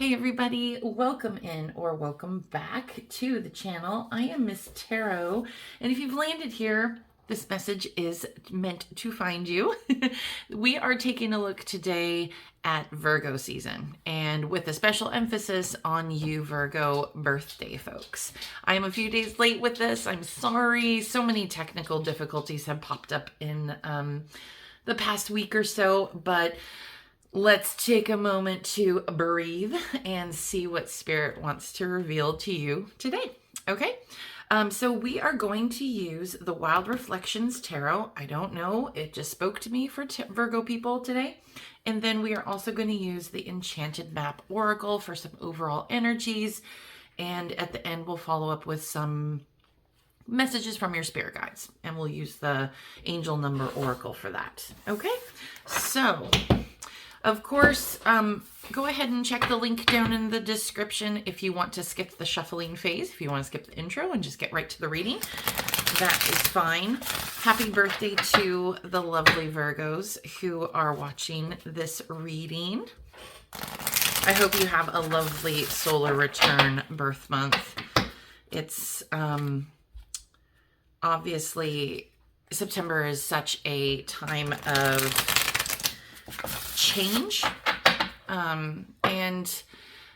Hey everybody, welcome in or welcome back to the channel. I am Miss Tarot, and if you've landed here, this message is meant to find you. We are taking a look today at Virgo season, and with a special emphasis on you Virgo birthday folks. I am a few days late with this. I'm sorry. So many technical difficulties have popped up in the past week or so, but let's take a moment to breathe and see what Spirit wants to reveal to you today. Okay, so we are going to use the Wild Reflections Tarot. I don't know, it just spoke to me for Virgo people today. And then we are also going to use the Enchanted Map Oracle for some overall energies. And at the end, we'll follow up with some messages from your spirit guides. And we'll use the Angel Number Oracle for that. Okay, so of course, go ahead and check the link down in the description if you want to skip the shuffling phase, if you want to skip the intro and just get right to the reading. That is fine. Happy birthday to the lovely Virgos who are watching this reading. I hope you have a lovely solar return birth month. It's obviously September is such a time of change, and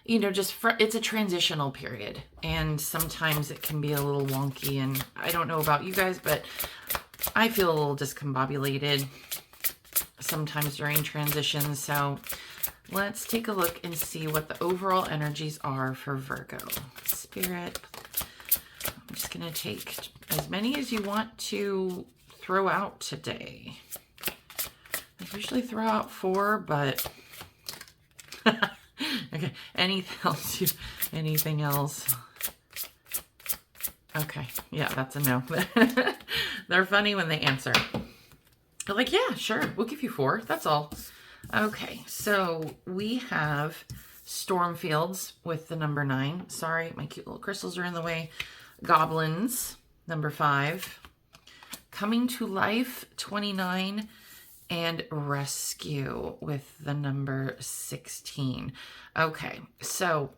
you know, just it's a transitional period, and sometimes it can be a little wonky, and I don't know about you guys, but I feel a little discombobulated sometimes during transitions. So let's take a look and see what the overall energies are for Virgo. Spirit, I'm just going to take as many as you want to throw out today. I usually throw out 4, but okay. Anything else? Okay. Yeah, that's a no. They're funny when they answer. They're like, yeah, sure. We'll give you 4. That's all. Okay. So we have Stormfields with the number 9. Sorry, my cute little crystals are in the way. Goblins, number 5. Coming to Life, 29. And Rescue with the number 16. Okay, so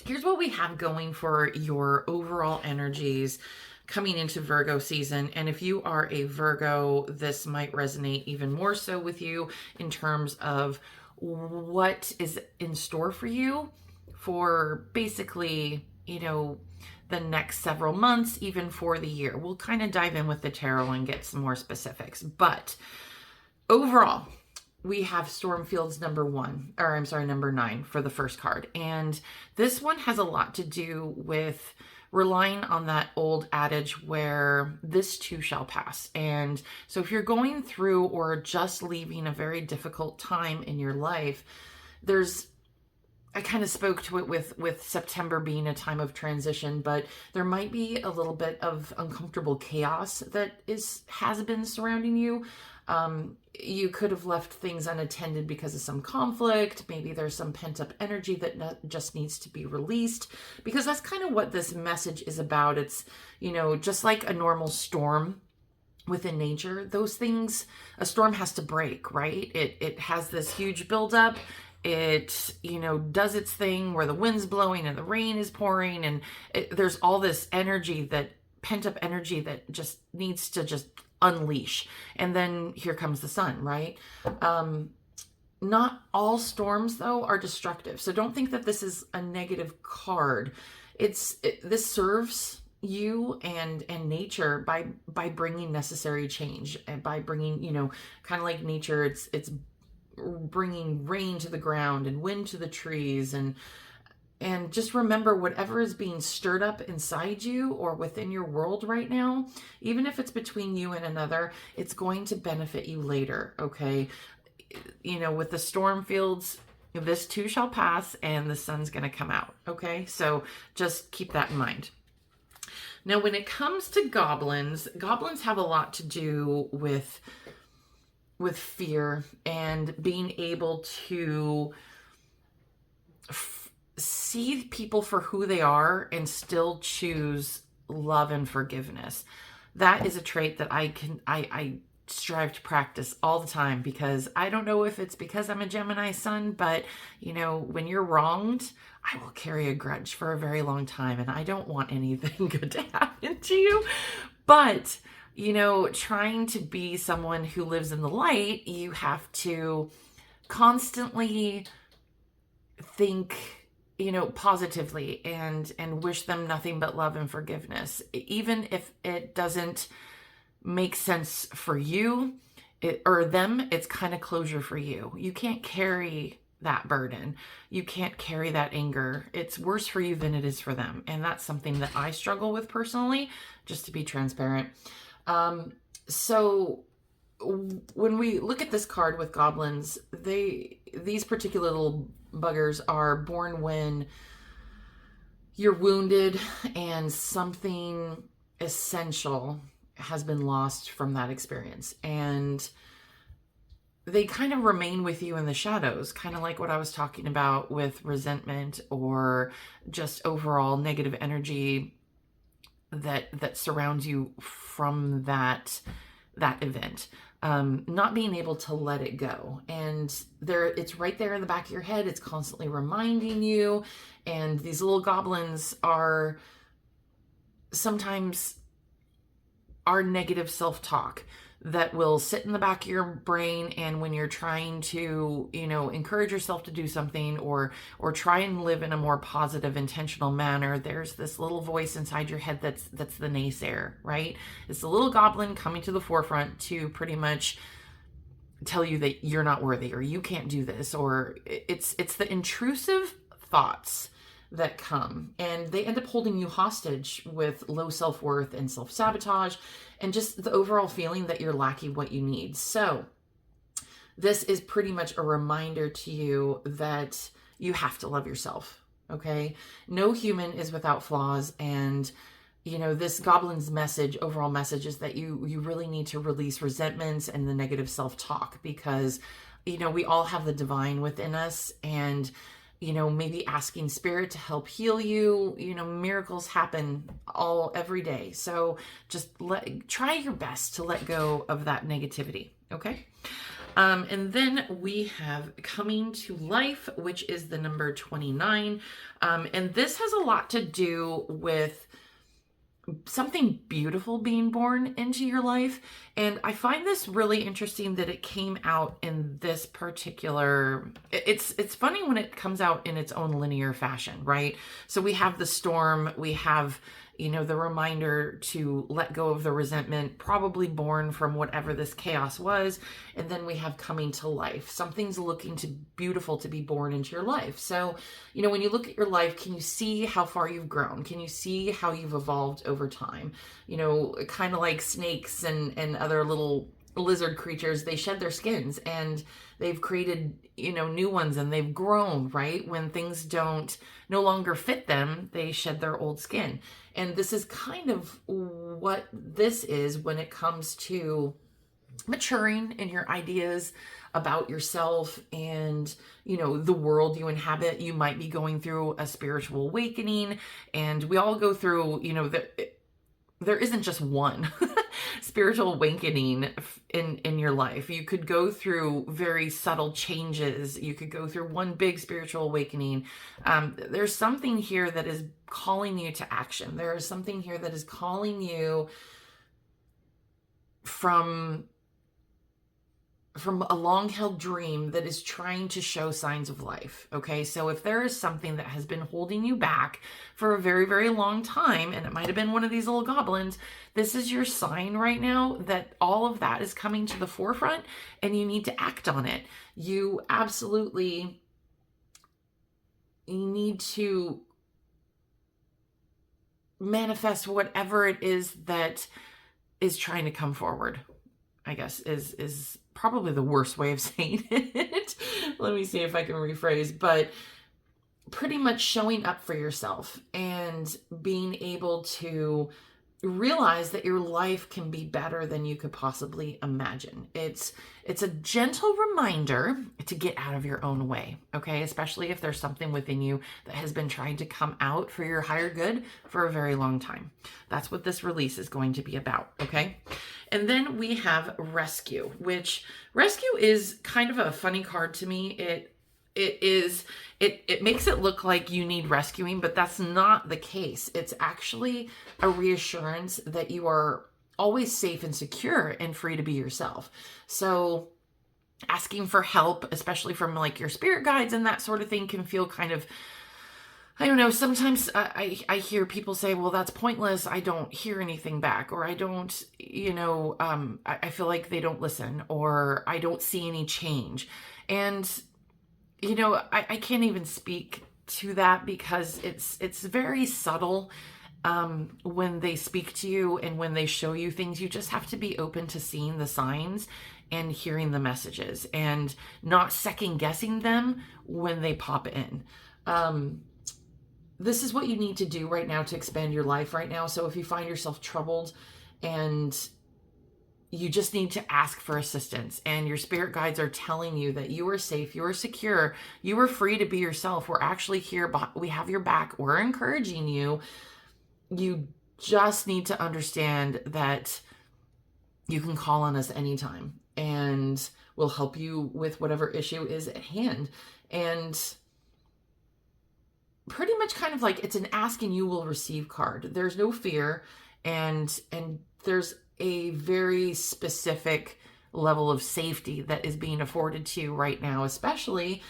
here's what we have going for your overall energies coming into Virgo season. And if you are a Virgo, this might resonate even more so with you in terms of what is in store for you for basically, you know, the next several months, even for the year. We'll kind of dive in with the tarot and get some more specifics, but overall, we have Stormfields number 9 for the first card. And this one has a lot to do with relying on that old adage where this too shall pass. And so if you're going through or just leaving a very difficult time in your life, I kind of spoke to it with September being a time of transition, but there might be a little bit of uncomfortable chaos that has been surrounding you. You could have left things unattended because of some conflict. Maybe there's some pent-up energy that just needs to be released, because that's kind of what this message is about. It's, you know, just like a normal storm within nature, those things, a storm has to break, right? It has this huge buildup. It, you know, does its thing where the wind's blowing and the rain is pouring, and there's all this energy, that pent-up energy that just needs to just unleash. And then here comes the sun, right? Not all storms, though, are destructive. So don't think that this is a negative card. This serves you and nature by bringing necessary change, and by bringing, you know, kind of like nature, it's bringing rain to the ground and wind to the trees, and just remember, whatever is being stirred up inside you or within your world right now, even if it's between you and another, it's going to benefit you later, okay? You know, with the Stormfields, this too shall pass and the sun's going to come out, okay? So just keep that in mind. Now, when it comes to goblins have a lot to do with fear and being able to see people for who they are and still choose love and forgiveness. That is a trait that I strive to practice all the time, because I don't know if it's because I'm a Gemini sun, but you know, when you're wronged, I will carry a grudge for a very long time, and I don't want anything good to happen to you. But you know, trying to be someone who lives in the light, you have to constantly think, you know, positively and wish them nothing but love and forgiveness. Even if it doesn't make sense for you or them, it's kind of closure for you. You can't carry that burden. You can't carry that anger. It's worse for you than it is for them. And that's something that I struggle with personally, just to be transparent. So when we look at this card with goblins, these particular little buggers are born when you're wounded and something essential has been lost from that experience. And they kind of remain with you in the shadows, kind of like what I was talking about with resentment or just overall negative energy that surrounds you from that event. Not being able to let it go. And it's right there in the back of your head. It's constantly reminding you. And these little goblins are sometimes our negative self-talk that will sit in the back of your brain. And when you're trying to, you know, encourage yourself to do something or try and live in a more positive, intentional manner, there's this little voice inside your head that's the naysayer, right? It's the little goblin coming to the forefront to pretty much tell you that you're not worthy or you can't do this, or it's the intrusive thoughts that come, and they end up holding you hostage with low self-worth and self-sabotage and just the overall feeling that you're lacking what you need. So this is pretty much a reminder to you that you have to love yourself, okay? No human is without flaws, and you know, this goblin's overall message is that you really need to release resentments and the negative self-talk, because you know, we all have the divine within us, and you know, maybe asking spirit to help heal you. You know, miracles happen every day. So just try your best to let go of that negativity. Okay. And then we have coming to life, which is the number 29. And this has a lot to do with something beautiful being born into your life. And I find this really interesting that it came out in this particular, it's funny when it comes out in its own linear fashion, right? So we have the storm, we have, you know, the reminder to let go of the resentment, probably born from whatever this chaos was. And then we have coming to life. Something's looking beautiful to be born into your life. So, you know, when you look at your life, can you see how far you've grown? Can you see how you've evolved over time? You know, kind of like snakes and other little lizard creatures, they shed their skins and they've created, you know, new ones, and they've grown, right? When things no longer fit them, they shed their old skin. And this is kind of what this is when it comes to maturing in your ideas about yourself and, you know, the world you inhabit. You might be going through a spiritual awakening, and we all go through, you know, there isn't just one spiritual awakening in your life. You could go through very subtle changes. You could go through one big spiritual awakening. There's something here that is calling you to action. There is something here that is calling you from a long-held dream that is trying to show signs of life. Okay, so if there is something that has been holding you back for a very, very long time, and it might have been one of these little goblins, this is your sign right now that all of that is coming to the forefront and you need to act on it. You absolutely need to manifest whatever it is that is trying to come forward, I guess, is probably the worst way of saying it. Let me see if I can rephrase, but pretty much showing up for yourself and being able to realize that your life can be better than you could possibly imagine. It's a gentle reminder to get out of your own way, okay? Especially if there's something within you that has been trying to come out for your higher good for a very long time. That's what this release is going to be about, okay? And then we have Rescue, which Rescue is kind of a funny card to me. It makes it look like you need rescuing, but that's not the case. It's actually a reassurance that you are always safe and secure and free to be yourself. So asking for help, especially from like your spirit guides and that sort of thing, can feel kind of, I don't know, sometimes I hear people say, well, that's pointless. I don't hear anything back, or I don't, I feel like they don't listen, or I don't see any change. And I can't even speak to that because it's very subtle when they speak to you and when they show you things. You just have to be open to seeing the signs and hearing the messages and not second guessing them when they pop in. This is what you need to do right now to expand your life right now. So if you find yourself troubled and you just need to ask for assistance, and your spirit guides are telling you that you are safe, you are secure, you are free to be yourself. We're actually here, we have your back, we're encouraging you. You just need to understand that you can call on us anytime, and we'll help you with whatever issue is at hand. And pretty much kind of like it's an ask and you will receive card. There's no fear, and there's a very specific level of safety that is being afforded to you right now, especially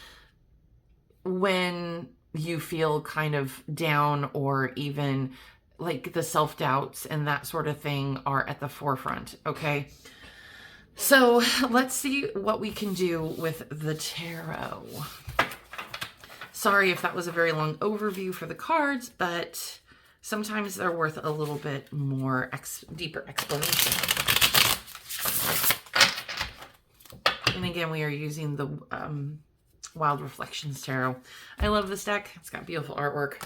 when you feel kind of down, or even like the self-doubts and that sort of thing are at the forefront, okay? So let's see what we can do with the tarot. Sorry if that was a very long overview for the cards, but sometimes they're worth a little bit more deeper explanation. And again, we are using the Wild Reflections Tarot. I love this deck. It's got beautiful artwork.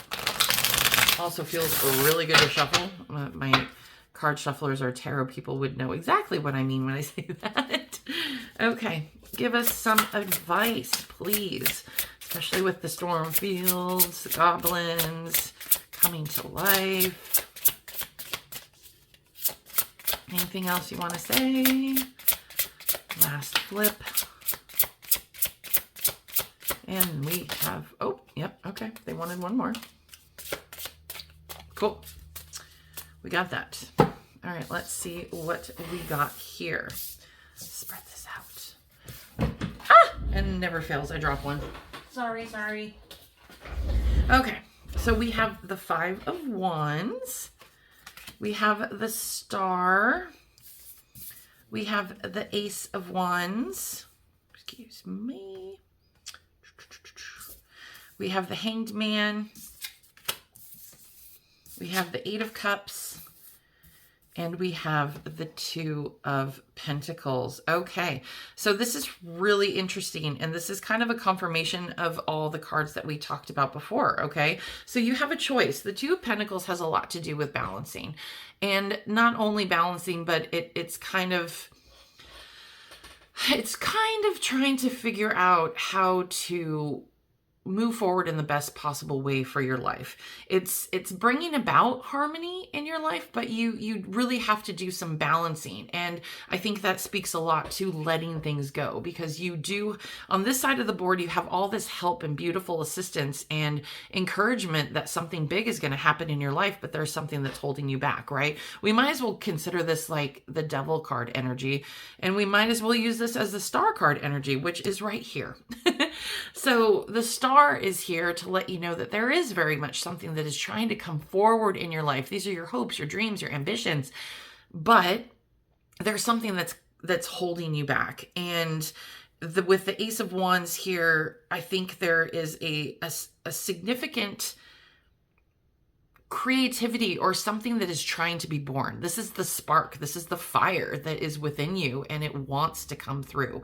Also feels really good to shuffle. My card shufflers or tarot people would know exactly what I mean when I say that. Okay, give us some advice, please. Especially with the storm fields, the goblins coming to life. Anything else you want to say? Last flip. And we have, oh, yep, okay. They wanted one more. Cool. We got that. All right, let's see what we got here. Spread this out. Ah! And never fails, I drop one. Sorry. Okay, so we have the Five of Wands. We have the Star. We have the Ace of Wands. Excuse me. We have the Hanged Man. We have the Eight of Cups. And we have the Two of Pentacles. Okay, so this is really interesting. And this is kind of a confirmation of all the cards that we talked about before, okay? So you have a choice. The Two of Pentacles has a lot to do with balancing. And not only balancing, but it's kind of trying to figure out how to move forward in the best possible way for your life. It's bringing about harmony in your life, but you really have to do some balancing. And I think that speaks a lot to letting things go, because you do, on this side of the board, you have all this help and beautiful assistance and encouragement that something big is going to happen in your life, but there's something that's holding you back, right? We might as well consider this like the Devil card energy, and we might as well use this as the Star card energy, which is right here. So the Star is here to let you know that there is very much something that is trying to come forward in your life. These are your hopes, your dreams, your ambitions, but there's something that's holding you back. And with the Ace of Wands here, I think there is a significant creativity or something that is trying to be born. This is the spark. This is the fire that is within you, and it wants to come through.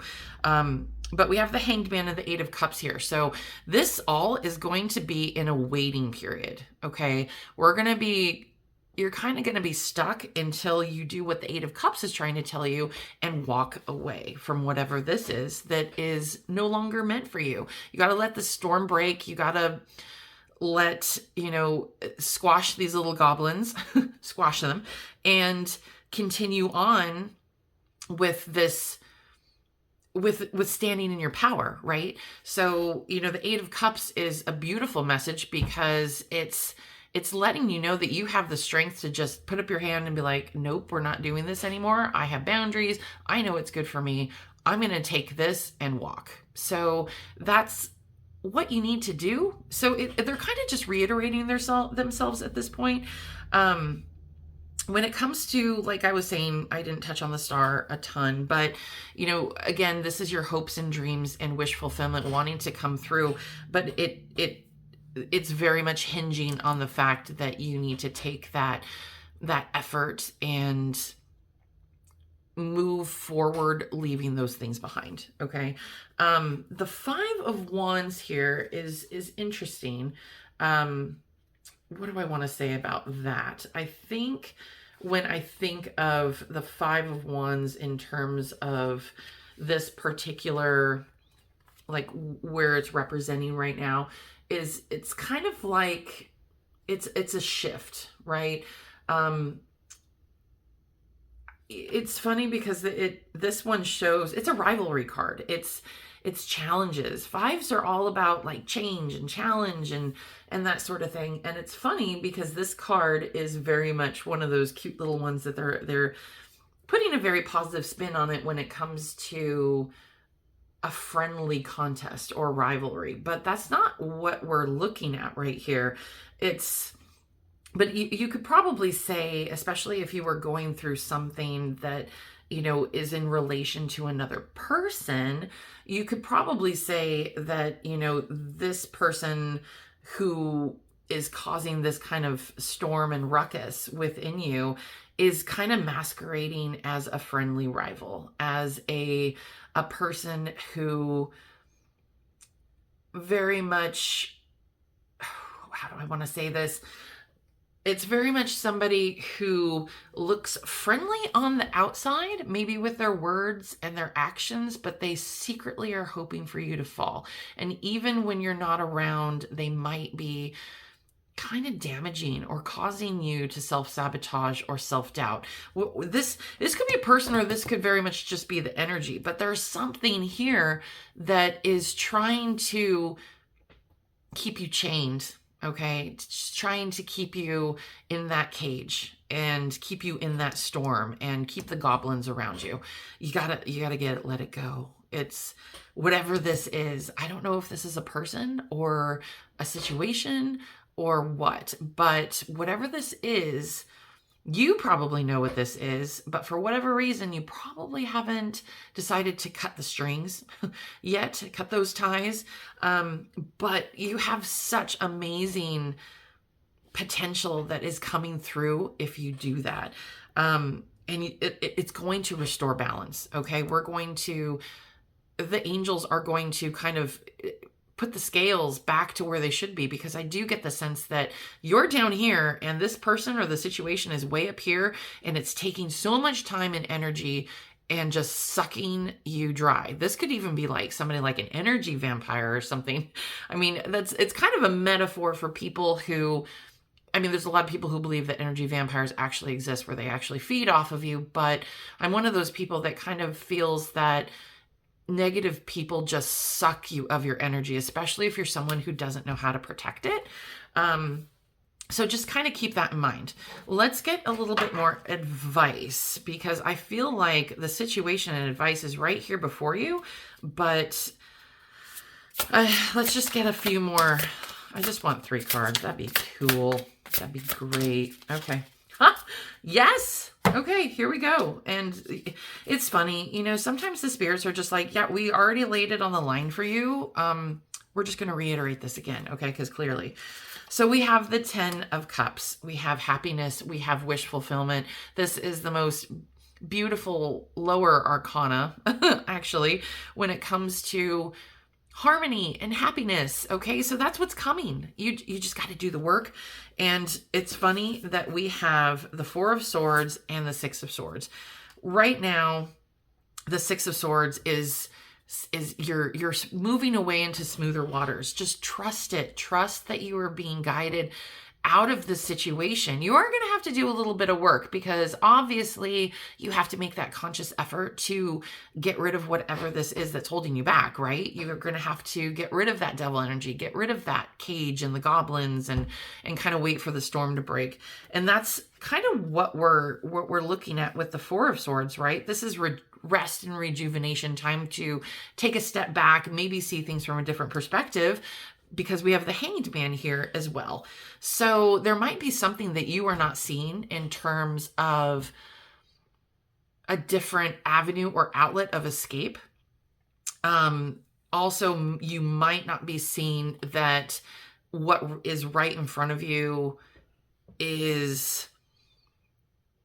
But we have the Hanged Man and the Eight of Cups here. So this all is going to be in a waiting period, okay? We're going to be you're kind of going to be stuck until you do what the Eight of Cups is trying to tell you and walk away from whatever this is that is no longer meant for you. You got to let the storm break. You got to let, squash these little goblins, squash them, and continue on with this, with standing in your power, right? So, the Eight of Cups is a beautiful message because it's letting you know that you have the strength to just put up your hand and be like, nope, we're not doing this anymore. I have boundaries. I know it's good for me. I'm going to take this and walk. So that's what you need to do. So they're kind of just reiterating themselves at this point. When it comes to, like I was saying, I didn't touch on the Star a ton, but, again, this is your hopes and dreams and wish fulfillment wanting to come through, but it's very much hinging on the fact that you need to take that effort and move forward, leaving those things behind. Okay. The Five of Wands here is interesting. What do I want to say about that? I think when I think of the Five of Wands in terms of this particular, like where it's representing right now, it's kind of like it's a shift, right? It's funny because this one shows it's a rivalry card. It's challenges. Fives are all about like change and challenge and that sort of thing. And it's funny because this card is very much one of those cute little ones that they're putting a very positive spin on it when it comes to a friendly contest or rivalry. But that's not what we're looking at right here. But you could probably say, especially if you were going through something that, is in relation to another person, you could probably say that, this person who is causing this kind of storm and ruckus within you is kind of masquerading as a friendly rival, as a person who very much, how do I want to say this? It's very much somebody who looks friendly on the outside, maybe with their words and their actions, but they secretly are hoping for you to fall. And even when you're not around, they might be kind of damaging or causing you to self-sabotage or self-doubt. This could be a person, or this could very much just be the energy, but there's something here that is trying to keep you chained. Okay, just trying to keep you in that cage and keep you in that storm and keep the goblins around you. You gotta let it go. It's whatever this is. I don't know if this is a person or a situation or what, but whatever this is, you probably know what this is, but for whatever reason, you probably haven't decided to cut the strings yet, cut those ties. But you have such amazing potential that is coming through if you do that. And it's going to restore balance. Okay. The angels are going to kind of put the scales back to where they should be, because I do get the sense that you're down here and this person or the situation is way up here, and it's taking so much time and energy and just sucking you dry. This could even be like somebody like an energy vampire or something. I mean, it's kind of a metaphor for people who, there's a lot of people who believe that energy vampires actually exist, where they actually feed off of you. But I'm one of those people that kind of feels that negative people just suck you of your energy, especially if you're someone who doesn't know how to protect it. So just kind of keep that in mind. Let's get a little bit more advice, because I feel like the situation and advice is right here before you, but let's just get a few more. I just want 3 cards. That'd be cool. That'd be great. Okay. Yes. Okay, here we go. And it's funny, sometimes the spirits are just like, yeah, we already laid it on the line for you. We're just going to reiterate this again. Okay. Because clearly, so we have the 10 of Cups. We have happiness. We have wish fulfillment. This is the most beautiful lower arcana, actually, when it comes to harmony and happiness. Okay, so that's what's coming. You just got to do the work. And it's funny that we have the Four of Swords and the Six of Swords. Right now, the Six of Swords is you're moving away into smoother waters. Just trust it. Trust that you are being guided out of the situation. You are going to have to do a little bit of work, because obviously you have to make that conscious effort to get rid of whatever this is that's holding you back, right? You're going to have to get rid of that devil energy, get rid of that cage and the goblins, and kind of wait for the storm to break. And that's kind of what we're looking at with the Four of Swords, right? This is rest and rejuvenation, time to take a step back, maybe see things from a different perspective, because we have the Hanged Man here as well. So there might be something that you are not seeing in terms of a different avenue or outlet of escape. Also, you might not be seeing that what is right in front of you is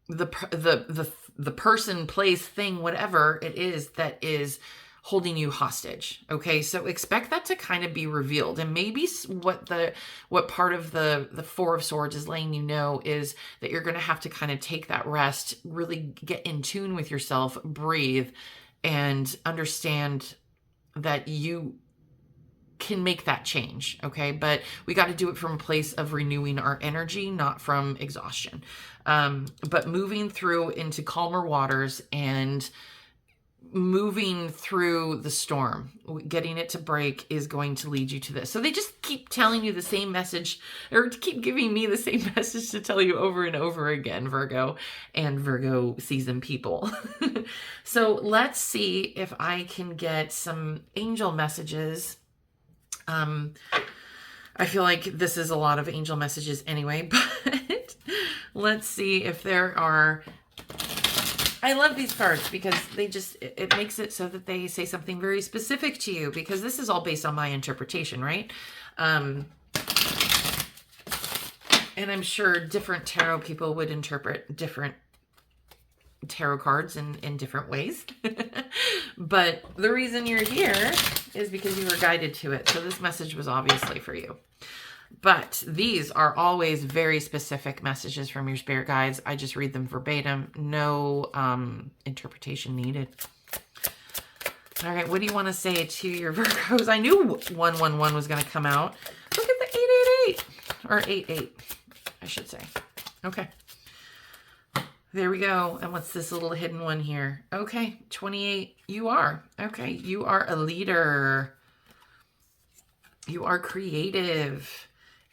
the person, place, thing, whatever it is that is holding you hostage. Okay, so expect that to kind of be revealed. And maybe what part of the Four of Swords is letting you know is that you're going to have to kind of take that rest, really get in tune with yourself, breathe, and understand that you can make that change. Okay, but we got to do it from a place of renewing our energy, not from exhaustion. But moving through into calmer waters and moving through the storm, getting it to break, is going to lead you to this. So they just keep telling you the same message, or keep giving me the same message to tell you over and over again, Virgo and Virgo season people. So let's see if I can get some angel messages. I feel like this is a lot of angel messages anyway, but let's see if there are. I love these cards because it makes it so that they say something very specific to you, because this is all based on my interpretation, right? And I'm sure different tarot people would interpret different tarot cards in different ways. But the reason you're here is because you were guided to it. So this message was obviously for you. But these are always very specific messages from your spirit guides. I just read them verbatim. No interpretation needed. All right, what do you want to say to your Virgos? I knew 111 was going to come out. Look at the 888. Or 88, I should say. Okay. There we go. And what's this little hidden one here? Okay, 28. You are. Okay, you are a leader. You are creative.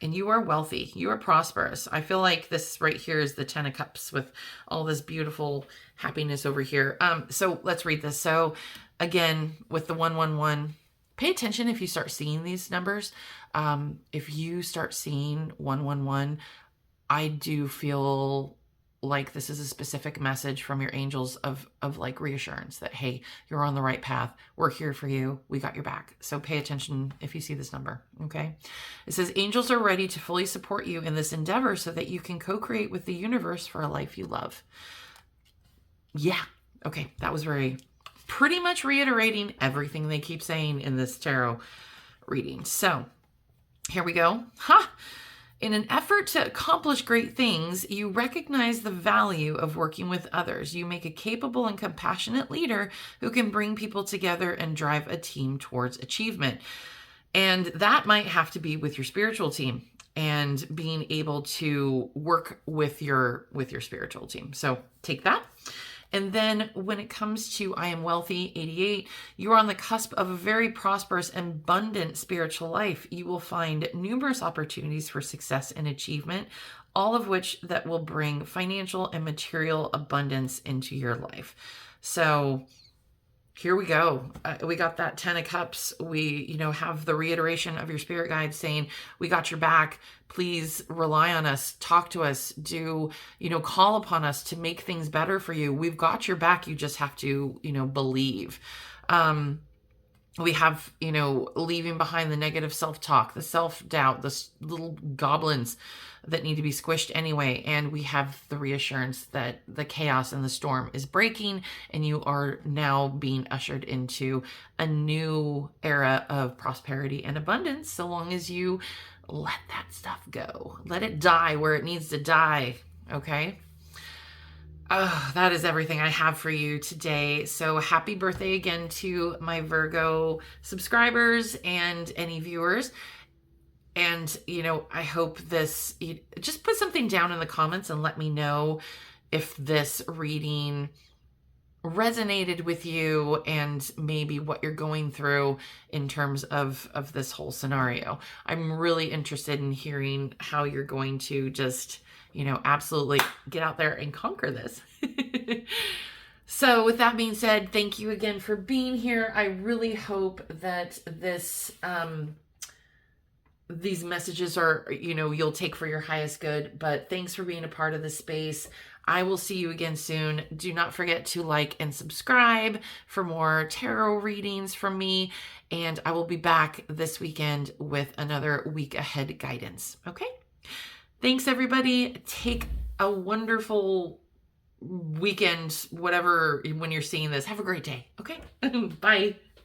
And you are wealthy. You are prosperous. I feel like this right here is the 10 of Cups with all this beautiful happiness over here. So let's read this. So again, with the 111, pay attention if you start seeing these numbers. If you start seeing 111, I do feel like this is a specific message from your angels of like reassurance that, hey, you're on the right path. We're here for you. We got your back. So pay attention if you see this number. Okay. It says angels are ready to fully support you in this endeavor so that you can co-create with the universe for a life you love. Yeah. Okay. That was pretty much reiterating everything they keep saying in this tarot reading. So here we go. In an effort to accomplish great things, you recognize the value of working with others. You make a capable and compassionate leader who can bring people together and drive a team towards achievement. And that might have to be with your spiritual team and being able to work with your spiritual team. So take that. And then when it comes to I am wealthy, 88, you're on the cusp of a very prosperous and abundant spiritual life. You will find numerous opportunities for success and achievement, all of which that will bring financial and material abundance into your life. So here we go. We got that 10 of Cups. We, have the reiteration of your spirit guide saying, we got your back. Please rely on us. Talk to us. Call upon us to make things better for you. We've got your back. You just have to, believe. We have, you know, leaving behind the negative self-talk, the self-doubt, the little goblins that need to be squished anyway. And we have the reassurance that the chaos and the storm is breaking, and you are now being ushered into a new era of prosperity and abundance, so long as you let that stuff go. Let it die where it needs to die, okay? Oh, that is everything I have for you today. So happy birthday again to my Virgo subscribers and any viewers. And, you know, I hope this, just put something down in the comments and let me know if this reading resonated with you and maybe what you're going through in terms of this whole scenario. I'm really interested in hearing how you're going to just, you know, absolutely get out there and conquer this. So with that being said, thank you again for being here. I really hope that this, these messages are, you know, you'll take for your highest good, but thanks for being a part of this space. I will see you again soon. Do not forget to like and subscribe for more tarot readings from me. And I will be back this weekend with another week ahead guidance. Okay? Thanks, everybody. Take a wonderful weekend, whatever, when you're seeing this. Have a great day. Okay? Bye.